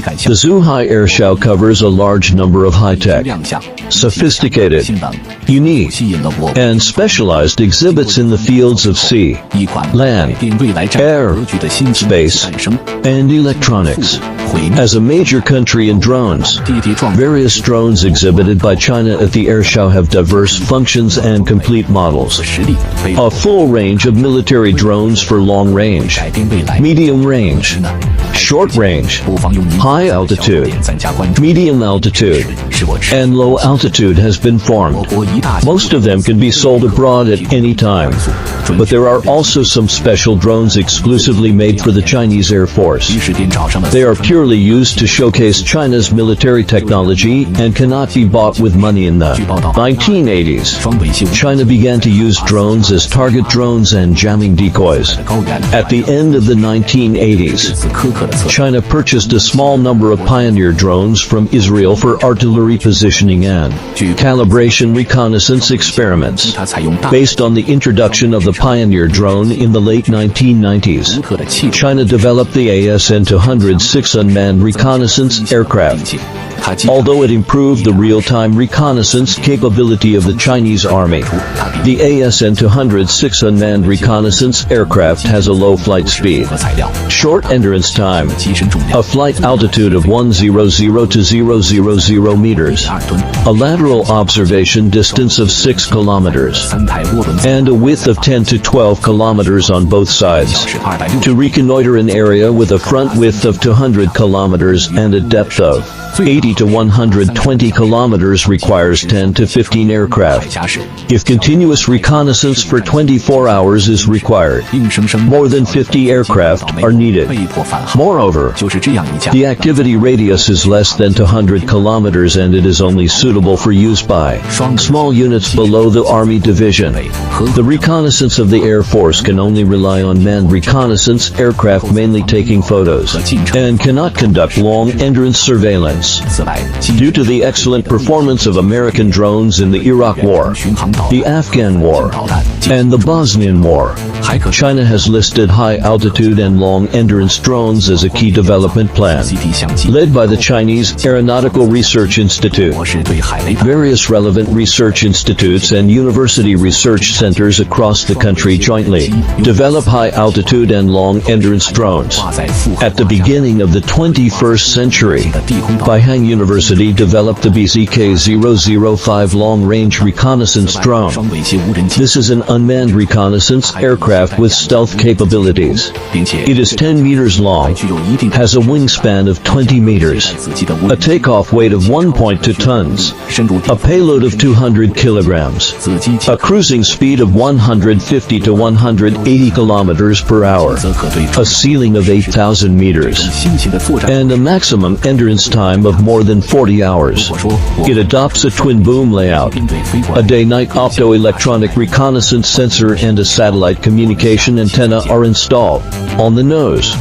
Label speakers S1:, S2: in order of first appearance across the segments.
S1: The Zhuhai Airshow covers a large number of high-tech, sophisticated, unique, and specialized exhibits in the fields of sea, land, air, space, and electronics. As a major country in drones, various drones exhibited by China at the airshow have diverse functions and complete models. A full range of military drones for long range, medium range, short range, high altitude, medium altitude, and low altitude has been formed. Most of them can be sold abroad at any time, but there are also some special drones exclusively made for the Chinese Air Force. They are purely used to showcase China's military technology and cannot be bought with money. In the 1980s, China began to use drones as target drones and jamming decoys. At the end of the 1980s, China purchased a small number of Pioneer drones from Israel for artillery positioning and calibration reconnaissance experiments. Based on the introduction of the Pioneer drone in the late 1990s, China developed the ASN-206 unmanned reconnaissance aircraft. Although it improved the real-time reconnaissance capability of the Chinese Army, the ASN-206 unmanned reconnaissance aircraft has a low flight speed, short endurance time, a flight altitude of 100 to 000 meters, a lateral observation distance of 6 kilometers, and a width of 10 to 12 kilometers on both sides. To reconnoiter an area with a front width of 200 kilometers and a depth of 80 to 120 kilometers requires 10 to 15 aircraft. If continuous reconnaissance for 24 hours is required, more than 50 aircraft are needed. Moreover, the activity radius is less than 200 kilometers and it is only suitable for use by small units below the Army division. The reconnaissance of the Air Force can only rely on manned reconnaissance aircraft mainly taking photos, and cannot conduct long endurance surveillance. Due to the excellent performance of American drones in the Iraq War, the Afghan War, and the Bosnian War, China has listed high-altitude and long-endurance drones as a key development plan, led by the Chinese Aeronautical Research Institute. Various relevant research institutes and university research centers across the country jointly develop high-altitude and long-endurance drones. At the beginning of the 21st century, Beihang University developed the BZK-005 long-range reconnaissance drone. This is an unmanned reconnaissance aircraft with stealth capabilities. It is 10 meters long, has a wingspan of 20 meters, a takeoff weight of 1.2 tons, a payload of 200 kilograms, a cruising speed of 150 to 180 kilometers per hour, a ceiling of 8,000 meters, and a maximum endurance time of more than 40 hours. It adopts a twin boom layout, a day-night optoelectronic reconnaissance sensor and a satellite communication antenna are installed on the nose.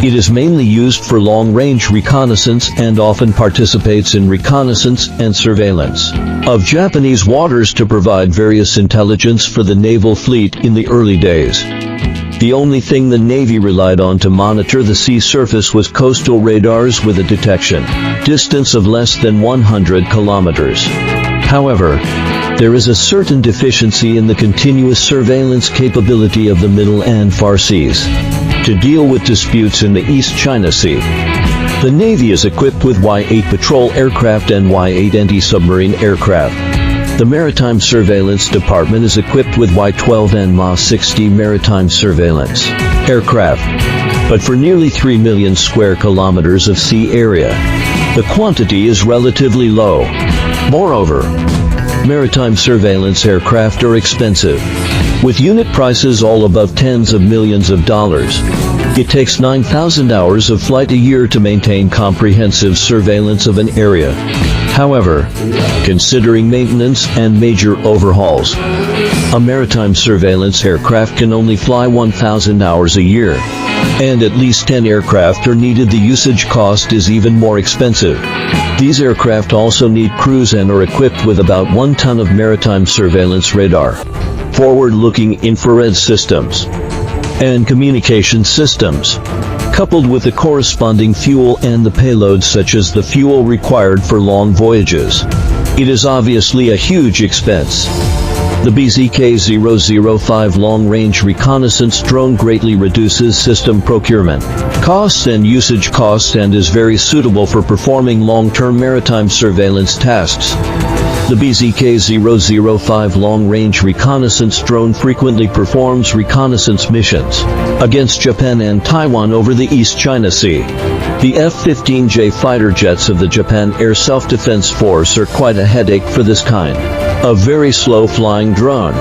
S1: It is mainly used for long-range reconnaissance and often participates in reconnaissance and surveillance of Japanese waters to provide various intelligence for the naval fleet in the early days. The only thing the Navy relied on to monitor the sea surface was coastal radars with a detection distance of less than 100 kilometers. However, there is a certain deficiency in the continuous surveillance capability of the Middle and Far Seas to deal with disputes in the East China Sea. The Navy is equipped with Y-8 patrol aircraft and Y-8 anti-submarine aircraft. The Maritime Surveillance Department is equipped with Y-12 and Ma-60 maritime surveillance aircraft, but for nearly 3 million square kilometers of sea area, the quantity is relatively low. Moreover, maritime surveillance aircraft are expensive, with unit prices all above tens of millions of dollars. It takes 9,000 hours of flight a year to maintain comprehensive surveillance of an area. However, considering maintenance and major overhauls, a maritime surveillance aircraft can only fly 1,000 hours a year, and at least 10 aircraft are needed. The usage cost is even more expensive. These aircraft also need crews and are equipped with about 1 ton of maritime surveillance radar, forward-looking infrared systems, and communication systems. coupled with the corresponding fuel and the payload such as the fuel required for long voyages. It is obviously a huge expense. The BZK-005 long-range reconnaissance drone greatly reduces system procurement costs and usage costs and is very suitable for performing long-term maritime surveillance tasks. The BZK-005 long-range reconnaissance drone frequently performs reconnaissance missions against Japan and Taiwan over the East China Sea. The F-15J fighter jets of the Japan Air Self-Defense Force are quite a headache for this kind of very slow-flying drone.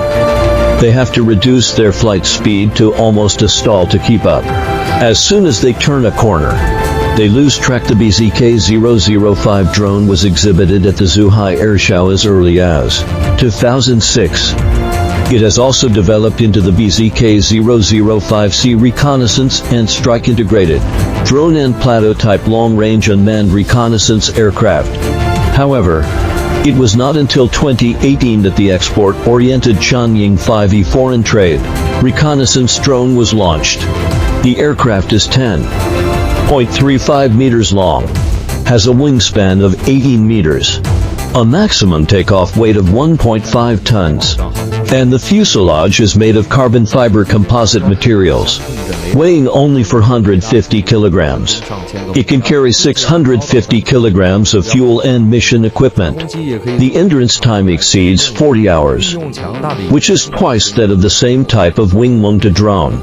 S1: They have to reduce their flight speed to almost a stall to keep up. As soon as they turn a corner, they lose track. The BZK-005 drone was exhibited at the Zhuhai Airshow as early as 2006. It has also developed into the BZK-005C reconnaissance and strike integrated drone and Plateau type long-range unmanned reconnaissance aircraft. However, it was not until 2018 that the export-oriented Chanying 5E foreign trade reconnaissance drone was launched. The aircraft is 10.35 meters long, has a wingspan of 18 meters, a maximum takeoff weight of 1.5 tons, and the fuselage is made of carbon fiber composite materials, weighing only 450 kilograms. It can carry 650 kilograms of fuel and mission equipment. The endurance time exceeds 40 hours, which is twice that of the same type of wing-mounted drone.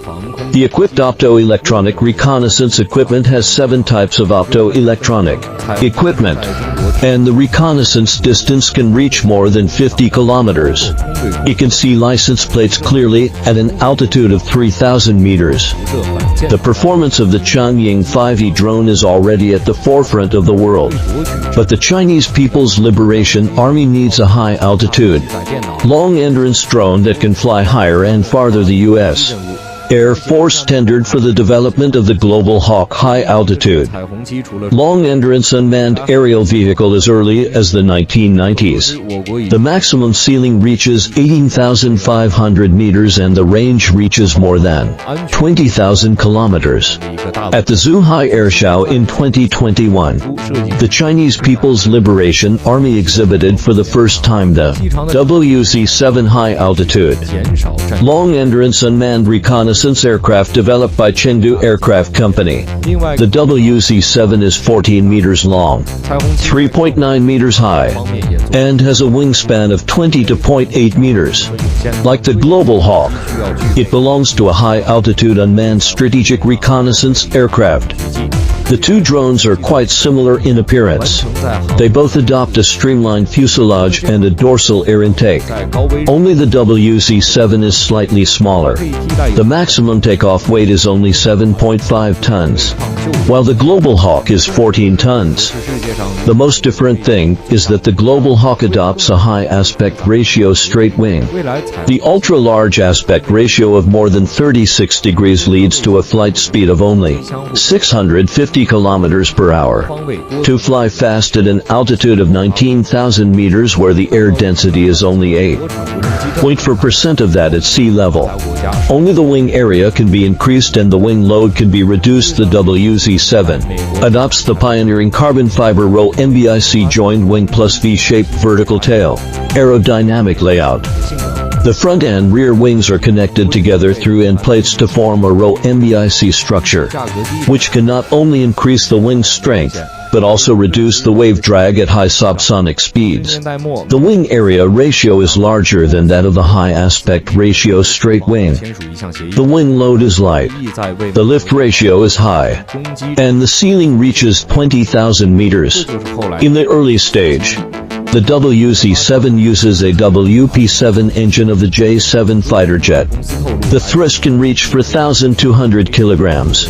S1: The equipped optoelectronic reconnaissance equipment has 7 types of optoelectronic equipment, and the reconnaissance distance can reach more than 50 kilometers. It can see license plates clearly at an altitude of 3,000 meters. The performance of the Chanying 5E drone is already at the forefront of the world, but the Chinese People's Liberation Army needs a high-altitude, long-endurance drone that can fly higher and farther. The U.S. Air Force tendered for the development of the Global Hawk high-altitude, long-endurance unmanned aerial vehicle as early as the 1990s. The maximum ceiling reaches 18,500 meters and the range reaches more than 20,000 kilometers. At the Zhuhai Airshow in 2021, the Chinese People's Liberation Army exhibited for the first time the WZ-7 high-altitude, long-endurance unmanned reconnaissance aircraft developed by Chengdu Aircraft Company. The WZ-7 is 14 meters long, 3.9 meters high, and has a wingspan of 20.8 meters. Like the Global Hawk, it belongs to a high-altitude unmanned strategic reconnaissance aircraft. The two drones are quite similar in appearance. They both adopt a streamlined fuselage and a dorsal air intake. Only the WZ-7 is slightly smaller. The maximum takeoff weight is only 7.5 tons, while the Global Hawk is 14 tons. The most different thing is that the Global Hawk adopts a high aspect ratio straight wing. The ultra-large aspect ratio of more than 36 degrees leads to a flight speed of only 650 kilometers per hour. To fly fast at an altitude of 19,000 meters where the air density is only 8.4% of that at sea level. Only the wing area can be increased and the wing load can be reduced. The WZ-7 adopts the pioneering carbon fiber roll MBIC joined wing plus V-shaped vertical tail aerodynamic layout. The front and rear wings are connected together through end plates to form a row MBIC structure, which can not only increase the wing strength, but also reduce the wave drag at high subsonic speeds. The wing area ratio is larger than that of the high aspect ratio straight wing. The wing load is light, the lift ratio is high, and the ceiling reaches 20,000 meters. In the early stage, the WZ-7 uses a WP-7 engine of the J-7 fighter jet. The thrust can reach 4,200 kilograms,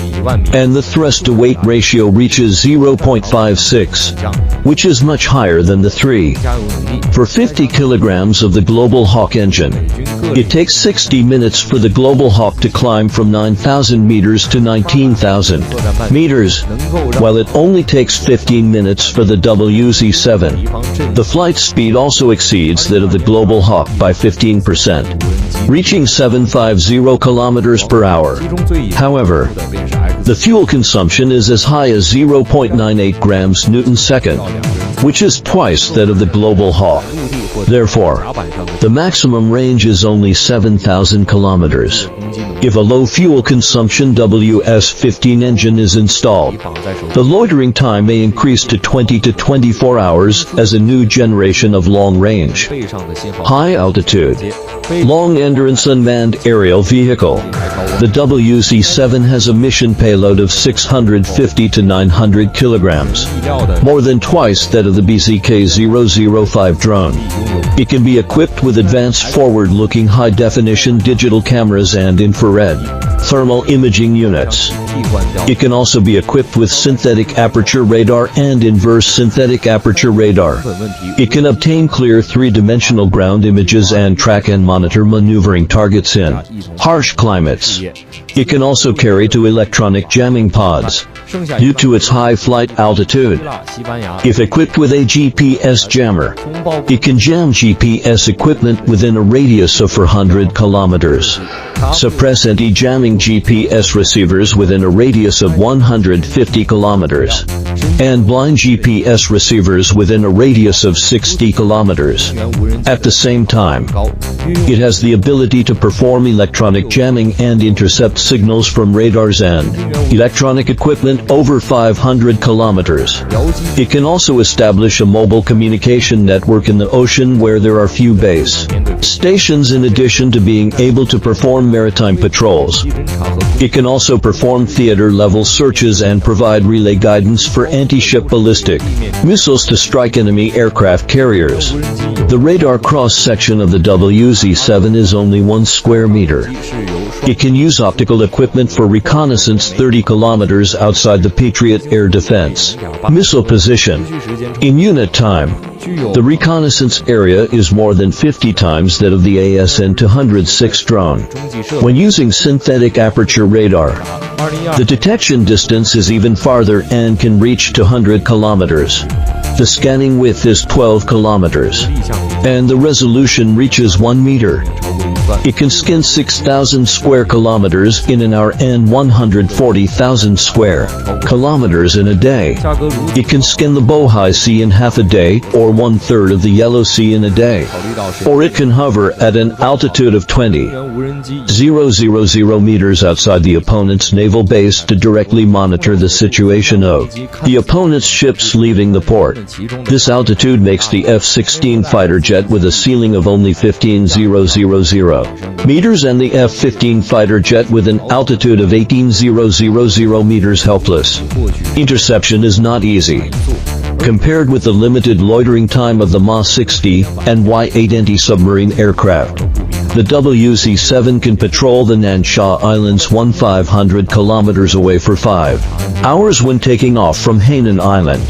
S1: and the thrust-to-weight ratio reaches 0.56, which is much higher than the 3. For 50 kilograms of the Global Hawk engine, it takes 60 minutes for the Global Hawk to climb from 9,000 meters to 19,000 meters, while it only takes 15 minutes for the WZ-7. The flight speed also exceeds that of the Global Hawk by 15%, reaching 750 kilometers per hour. However, The fuel consumption is as high as 0.98 grams Newton-second, which is twice that of the Global Hawk. Therefore, the maximum range is only 7,000 kilometers. If a low fuel consumption WS-15 engine is installed, the loitering time may increase to 20 to 24 hours as a new generation of long-range, high-altitude, long-endurance unmanned aerial vehicle. The WZ-7 has a mission payload of 650 to 900 kilograms, more than twice that of the BZK-005 drone. It can be equipped with advanced forward-looking high-definition digital cameras and infrared, thermal imaging units. It can also be equipped with synthetic aperture radar and inverse synthetic aperture radar. It can obtain clear three-dimensional ground images and track and monitor maneuvering targets in harsh climates. It can also carry two electronic jamming pods, due to its high flight altitude. If equipped with a GPS jammer, it can jam GPS equipment within a radius of 400 kilometers, suppress anti-jamming GPS receivers within a radius of 150 kilometers, and blind GPS receivers within a radius of 60 kilometers. At the same time, it has the ability to perform electronic jamming and intercept signals from radars and electronic equipment over 500 kilometers. It can also establish a mobile communication network in the ocean where there are few base stations in addition to being able to perform maritime patrols. It can also perform theater-level searches and provide relay guidance for anti-ship ballistic missiles to strike enemy aircraft carriers. The radar cross-section of the WZ-7 is only 1 square meter. It can use optical equipment for reconnaissance 30 kilometers outside the Patriot air defense missile position. In unit time, the reconnaissance area is more than 50 times that of the ASN-206 drone. When using synthetic aperture radar, the detection distance is even farther and can reach 200 kilometers. The scanning width is 12 kilometers, and the resolution reaches 1 meter. It can scan 6,000 square kilometers in an hour and 140,000 square kilometers in a day. It can scan the Bohai Sea in half a day, or 1/3 of the Yellow Sea in a day. Or it can hover at an altitude of 20,000 meters outside the opponent's naval base to directly monitor the situation of the opponent's ships leaving the port. This altitude makes the F-16 fighter jet with a ceiling of only 15,000 meters and the F-15 fighter jet with an altitude of 18,000 meters helpless. Interception is not easy. Compared with the limited loitering time of the Ma-60 and Y-8 anti-submarine aircraft, the WZ-7 can patrol the Nansha Islands 1,500 kilometers away for 5 hours when taking off from Hainan Island.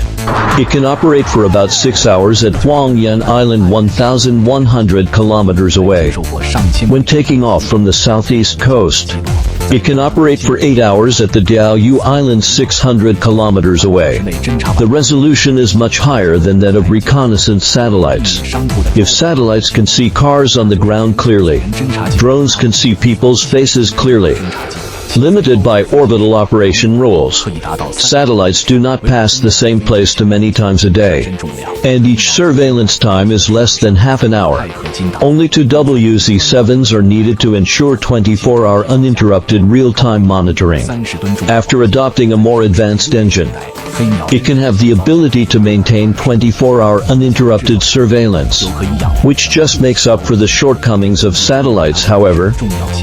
S1: It can operate for about 6 hours at Huangyan Island 1,100 kilometers away when taking off from the southeast coast. It can operate for 8 hours at the Diaoyu Island 600 kilometers away. The resolution is much higher than that of reconnaissance satellites. If satellites can see cars on the ground clearly, drones can see people's faces clearly. Limited by orbital operation rules, satellites do not pass the same place too many times a day, and each surveillance time is less than half an hour. Only 2 WZ-7s are needed to ensure 24-hour uninterrupted real-time monitoring. After adopting a more advanced engine, it can have the ability to maintain 24-hour uninterrupted surveillance, which just makes up for the shortcomings of satellites. However,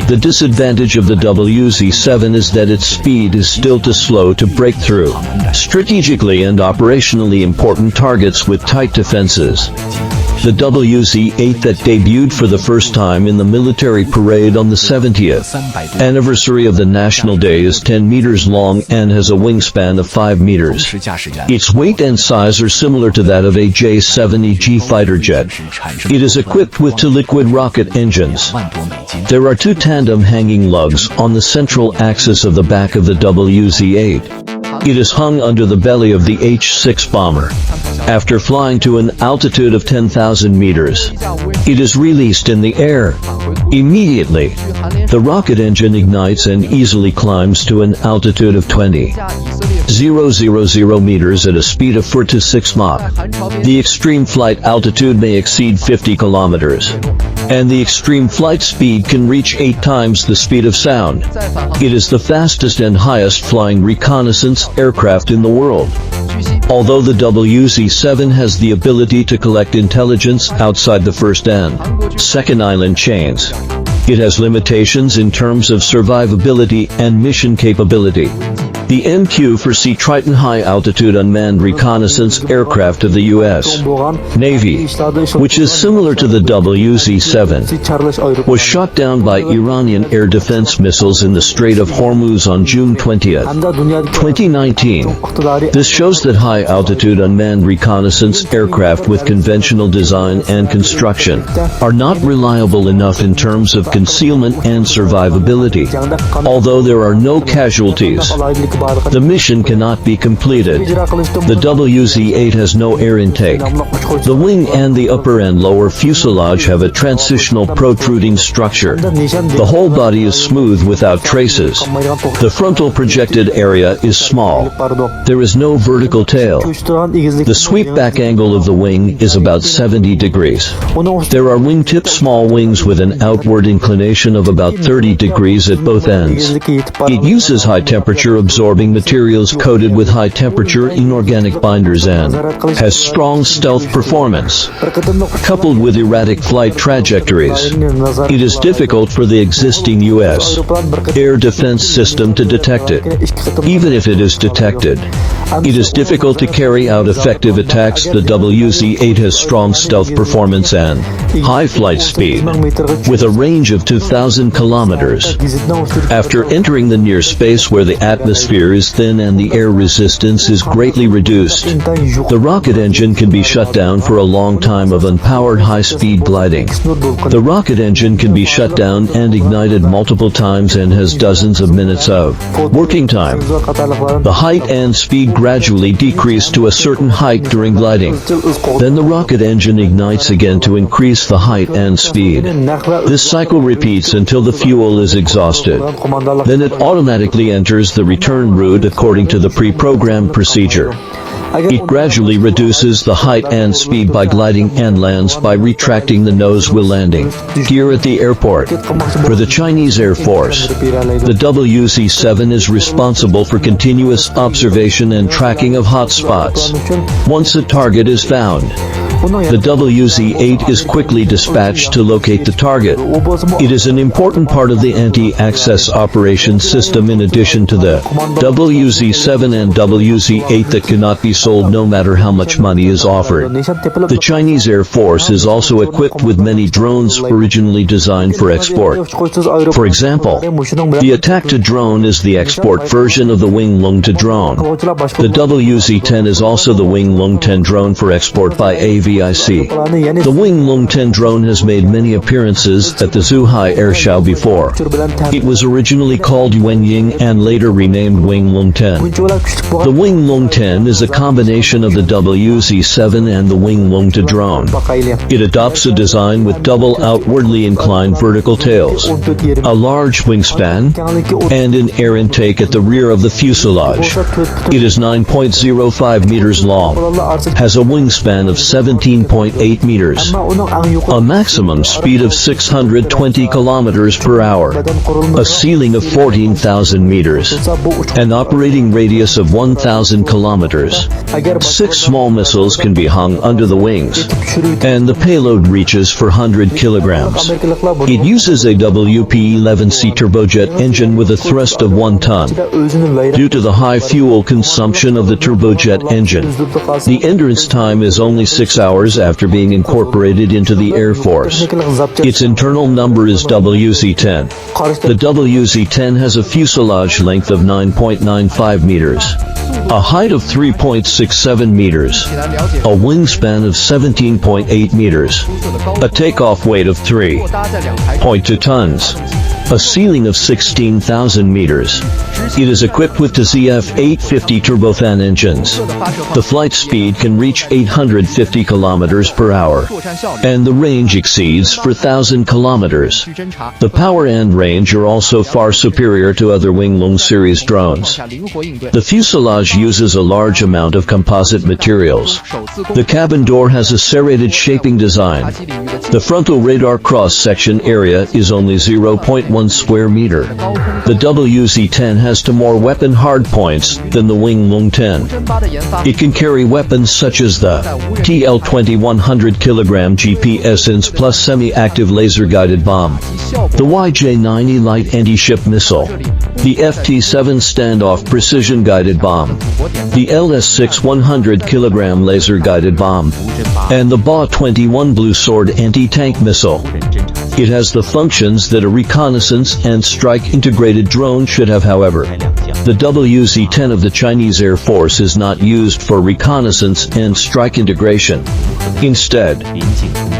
S1: the disadvantage of the WZ-7 is that its speed is still too slow to break through strategically and operationally important targets with tight defenses. The WZ-8 that debuted for the first time in the military parade on the 70th anniversary of the National Day is 10 meters long and has a wingspan of 5 meters. Its weight and size are similar to that of a J-70G fighter jet. It is equipped with 2 liquid rocket engines. There are 2 tandem hanging lugs on the central axis of the back of the WZ-8. It is hung under the belly of the H-6 bomber. After flying to an altitude of 10,000 meters, it is released in the air. Immediately, the rocket engine ignites and easily climbs to an altitude of 20,000 meters at a speed of 4 to 6 Mach. The extreme flight altitude may exceed 50 kilometers, and the extreme flight speed can reach 8 times the speed of sound. It is the fastest and highest flying reconnaissance aircraft in the world. Although the WZ-7 has the ability to collect intelligence outside the first and second island chains, it has limitations in terms of survivability and mission capability. The MQ-4C Triton high-altitude unmanned reconnaissance aircraft of the U.S. Navy, which is similar to the WZ-7, was shot down by Iranian air defense missiles in the Strait of Hormuz on June 20, 2019. This shows that high-altitude unmanned reconnaissance aircraft with conventional design and construction are not reliable enough in terms of concealment and survivability. Although there are no casualties, the mission cannot be completed. The WZ-8 has no air intake. The wing and the upper and lower fuselage have a transitional protruding structure. The whole body is smooth without traces. The frontal projected area is small. There is no vertical tail. The sweep back angle of the wing is about 70 degrees. There are wingtip small wings with an outward inclination of about 30 degrees at both ends. It uses high temperature absorbing materials coated with high temperature inorganic binders and has strong stealth performance. Coupled with erratic flight trajectories, it is difficult for the existing U.S. air defense system to detect it. Even if it is detected, it is difficult to carry out effective attacks. The WZ-8 has strong stealth performance and high flight speed, with a range of 2,000 kilometers. After entering the near space where the atmosphere is thin and the air resistance is greatly reduced, the rocket engine can be shut down for a long time of unpowered high-speed gliding. The rocket engine can be shut down and ignited multiple times and has dozens of minutes of working time. The height and speed gradually decrease to a certain height during gliding. Then the rocket engine ignites again to increase the height and speed. This cycle repeats until the fuel is exhausted. Then it automatically enters the return route according to the pre-programmed procedure. It gradually reduces the height and speed by gliding and lands by retracting the nose while landing. Here at the airport, for the Chinese Air Force, the WZ-7 is responsible for continuous observation and tracking of hot spots. Once a target is found, the WZ-8 is quickly dispatched to locate the target. It is an important part of the anti-access operation system in addition to the WZ-7 and WZ-8 that cannot be sold no matter how much money is offered. The Chinese Air Force is also equipped with many drones originally designed for export. For example, the Attack-2 drone is the export version of the Wing Lung-2 drone. The WZ-10 is also the Wing Lung-10 drone for export by AVIC. The Wing Lung-10 drone has made many appearances at the Zhuhai Air Show before. It was originally called Yuanying and later renamed Wing Lung-10. The Wing Lung-10 is a combination of the WZ-7 and the Wing Lung-2 drone. It adopts a design with double outwardly inclined vertical tails, a large wingspan, and an air intake at the rear of the fuselage. It is 9.05 meters long, has a wingspan of 17.8 meters, a maximum speed of 620 kilometers per hour, a ceiling of 14,000 meters, an operating radius of 1,000 kilometers. 6 small missiles can be hung under the wings, and the payload reaches 400 kilograms. It uses a WP-11C turbojet engine with a thrust of 1 ton. Due to the high fuel consumption of the turbojet engine, the endurance time is only 6 hours after being incorporated into the Air Force. Its internal number is WZ-10. The WZ-10 has a fuselage length of 9.95 meters. A height of 3.67 meters, a wingspan of 17.8 meters, a takeoff weight of 3.2 tons, a ceiling of 16,000 meters. It is equipped with the ZF850 turbofan engines. The flight speed can reach 850 kilometers per hour, and the range exceeds 4,000 kilometers. The power and range are also far superior to other Winglong series drones. The fuselage uses a large amount of composite materials. The cabin door has a serrated shaping design. The frontal radar cross-section area is only 0.1 square meter. The WZ-10 has more weapon hardpoints than the Winglong 10. It can carry weapons such as the TL-20 100 kg GPS-INS plus semi-active laser-guided bomb, the YJ-90 light anti-ship missile, the FT-7 standoff precision-guided bomb, the LS-6 100 kg laser-guided bomb, and the BA-21 Blue Sword anti-tank missile. It has the functions that a reconnaissance and strike integrated drone should have, however. The WZ-10 of the Chinese Air Force is not used for reconnaissance and strike integration. Instead,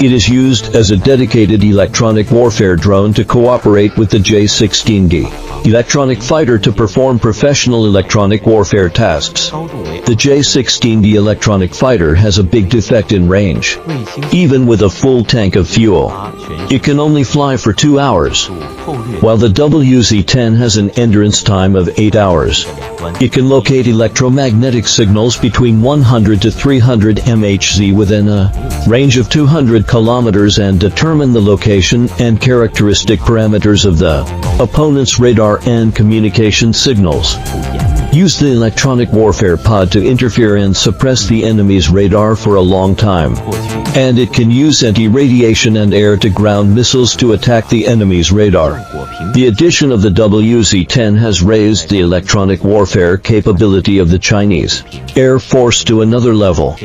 S1: it is used as a dedicated electronic warfare drone to cooperate with the J-16G electronic fighter to perform professional electronic warfare tasks. The J-16D electronic fighter has a big defect in range. Even with a full tank of fuel, it can only fly for 2 hours, while the WZ-10 has an endurance time of 8 hours. It can locate electromagnetic signals between 100 to 300 MHz within a range of 200 kilometers and determine the location and characteristic parameters of the opponent's radar and communication signals. Use the electronic warfare pod to interfere and suppress the enemy's radar for a long time. And it can use anti-radiation and air-to-ground missiles to attack the enemy's radar. The addition of the WZ-10 has raised the electronic warfare capability of the Chinese Air Force to another level.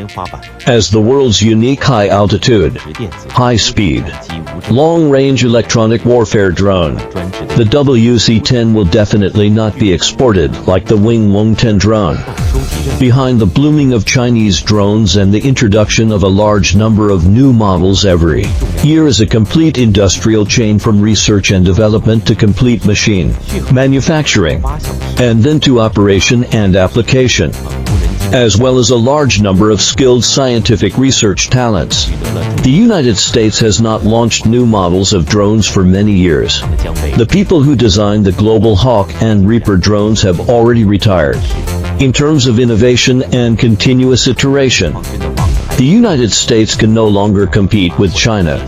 S1: As the world's unique high-altitude, high-speed, long-range electronic warfare drone, the WZ-10 will definitely not be exported like the Winglong 10 drone. Behind the blooming of Chinese drones and the introduction of a large number of new models every year is a complete industrial chain from research and development to complete machine manufacturing, and then to operation and application, as well as a large number of skilled scientific research talents. The United States has not launched new models of drones for many years. The people who designed the Global Hawk and Reaper drones have already retired. In terms of innovation and continuous iteration, the United States can no longer compete with China.